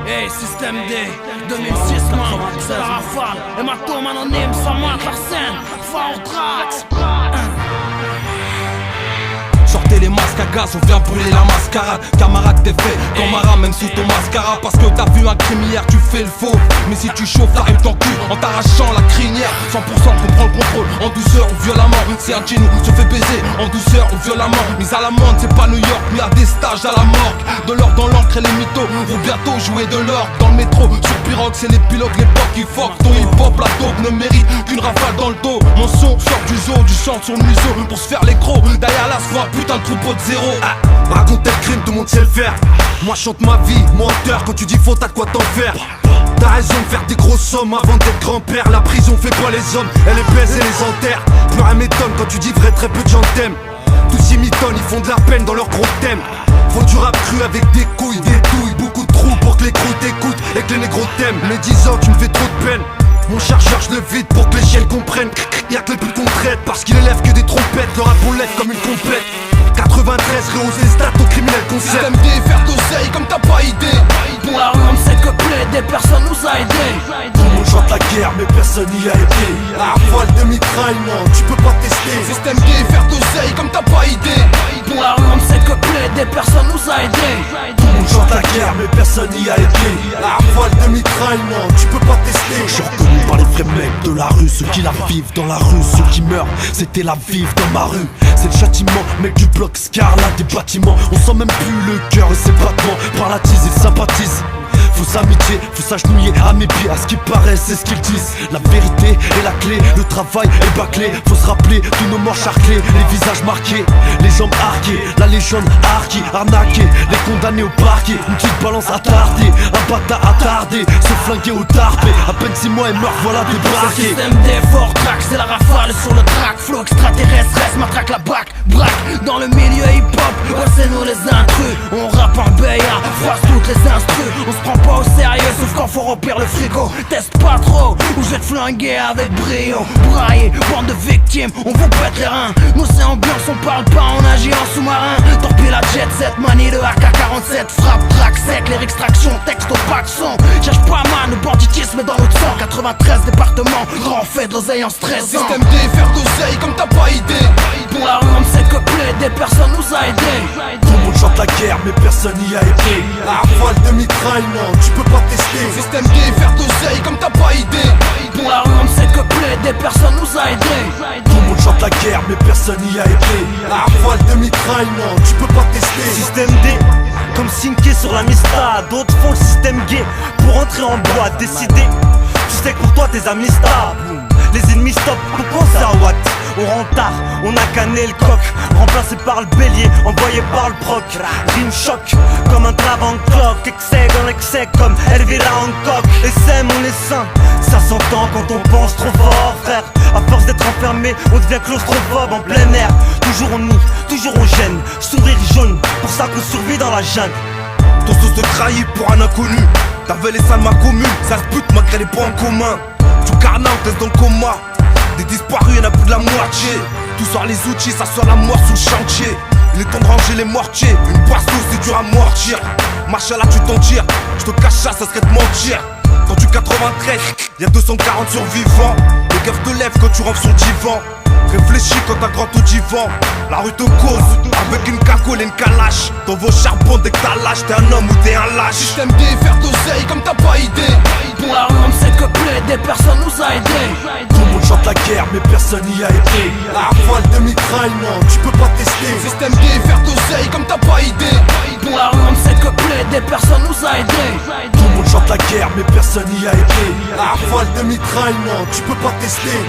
Hey, système D, 2006 man, c'est la rafale. Hématome anonyme, ça mate la scène. Fort Drax. Sortez les masques à gaz, on vient brûler la mascarade. Camarade t'es fait, camarade même sous ton mascara. Parce que t'as vu un crime hier, tu fais le faux. Mais si tu chauffes, t'arrives ton cul en t'arrachant la crinière. 100% qu'on prend le contrôle, en douceur ou violemment. C'est un genou, se fait baiser, en douceur ou violemment. Mise à l'amende, c'est pas New York, mais à des stages à la morgue. De l'or dans l'encre et les mythos vont bientôt jouer de l'or dans le métro. Sur Pirogue, c'est les pilotes, l'époque qui fuck. Ton hip-hop, la dope ne mérite qu'une rafale dans le dos. Mon son sort du zoo, du chant de son museau pour se faire les crocs. Derrière l'asphalt, putain de troupeau de zéro. Raconter le crime, tout le monde sait le faire. Moi chante ma vie, menteur, quand tu dis faux t'as de quoi t'en faire. T'as raison de faire des grosses sommes avant d'être grand-père. La prison fait pas les hommes, elle les baise et les enterre. Plus rien m'étonne quand tu dis vrai, très peu de gens t'aiment. Tous ils mitonnent, ils font de la peine dans leur gros thème. Faut du rap cru avec des couilles, des douilles, beaucoup de trous pour que les croûtes t'écoutent et que les négros t'aiment. Mais 10 ans tu me fais trop de peine. Mon chargeur je le vide pour que les chiens comprennent. Y'a que les putes qu'on traite parce qu'il élève que des trompettes. Le rap on lève comme une compète. 93 rehausser les stats aux criminels qu'on sait. Système D, faire d'oseille comme t'as pas idée. Pour la rue on ne sait que plaider, personne nous a aidés. Tout le monde chante la guerre mais personne n'y a été. La rafale de mitraillement, tu peux pas tester. Système D, faire d'oseille comme t'as pas idée. Pour la rue on ne sait que plaider, personne nous a aidés. Tout le monde chante la guerre mais personne n'y a été. La rafale de mitraillement, tu peux pas tester. Je suis reconnu par les vrais mecs de la rue, ceux qui la vivent dans la rue, ceux qui meurent, c'était la vive dans ma rue. C'est le châtiment, mec du bloc Scarla des bâtiments. On sent même plus le cœur et ses battements. Par la tise, ils sympathisent. Faut s'amitié, faut s'agenouiller à mes pieds. À ce qui paraît, c'est ce qu'ils disent. La vérité est la clé, le travail est bâclé. Faut se rappeler tous nos morts charclés, les visages marqués, les jambes arquées, la légende arquée, arnaquée, les condamnés au parquet. Une petite balance attardée, un bâtard attardé, se flinguer au tarpé. À peine 6 mois et meurt, voilà débarqué. Système D, Fort Drax, c'est la rafale sur le track. Flow extraterrestre, reste, matraque la bac, braque. Dans le milieu hip-hop, ouais c'est nous les intrus. On rappe en béa, froisse toutes les instrus. On se prend pas au sérieux, sauf quand faut remplir le frigo. Teste pas trop, ou je vais te flinguer avec brio. Braillé, bande de victimes, on vous pète les reins. Nous c'est ambiance, on parle pas, on agit en sous-marin. Torpille la jet set, manie de AK-47. Frappe, track sec, les extractions, texte au paxon. Cherche pas man, le banditisme est dans notre sang. 93 départements, grand fait de l'oseille en stressant. Système D, faire d'oseille comme t'as pas idée. Pour la rue on ne sait que plaider, personne nous a aidés. Tout le monde chante la guerre mais personne n'y a été. La rafale de mitraillement, tu peux pas tester. Système D, faire d'oseille comme t'as pas idée. Pour la rue on ne sait que plaider, personne nous a aidés. Tout le monde chante la guerre mais personne n'y a été. La rafale de mitraillement, tu peux pas tester. Système D, comme Sinké sur la Mista. D'autres font le système gay pour entrer en boîte. Décidé, tu sais que pour toi tes amis stables. Les ennemis stop pour penser à Watt. On rentre tard, on a canné le coq. Remplacé par le bélier, envoyé par le proc. Rime choc, comme un travant clock. Excès dans l'excès, comme Elvira Hancock. Les sèmes, on est sain, ça s'entend quand on pense trop fort, frère. À force d'être enfermé, on devient claustrophobe en plein air. Toujours on nie, toujours on gêne. Sourire jaune, pour ça qu'on survit dans la jungle. Ton sauce de trahir pour un inconnu. T'avais les salles ma commune, ça se bute malgré les points en commun. Tu carnat, on teste dans le coma. Des disparus, y'en a plus de la moitié. Tout sort les outils, ça sort la mort sous le chantier. Il est temps de ranger les mortiers. Une bastos, c'est dur à mortir. Machallah, tu t'en tires. Je te cache ça serait de mentir. Quand tu 93, y'a 240 survivants. Les keufs te lèvent quand tu rentres sur le divan. Réfléchis quand t'as grand au divan. La rue te cause, avec une cagoule et une calache. Dans vos charbons dès que t'as lâche, t'es un homme ou t'es un lâche. Système D, faire d'oseille comme t'as pas idée. Pour la rue on ne sait que plaider, personne nous a aidés. Tout le monde chante la guerre mais personne n'y a été. La rafale de mitraillement, tu peux pas tester. Système D, faire d'oseille comme t'as pas idée. Pour la rue on ne sait que plaider, personne nous a aidés. Tout le monde chante la guerre mais personne n'y a été. La rafale de mitraillement, tu peux pas tester.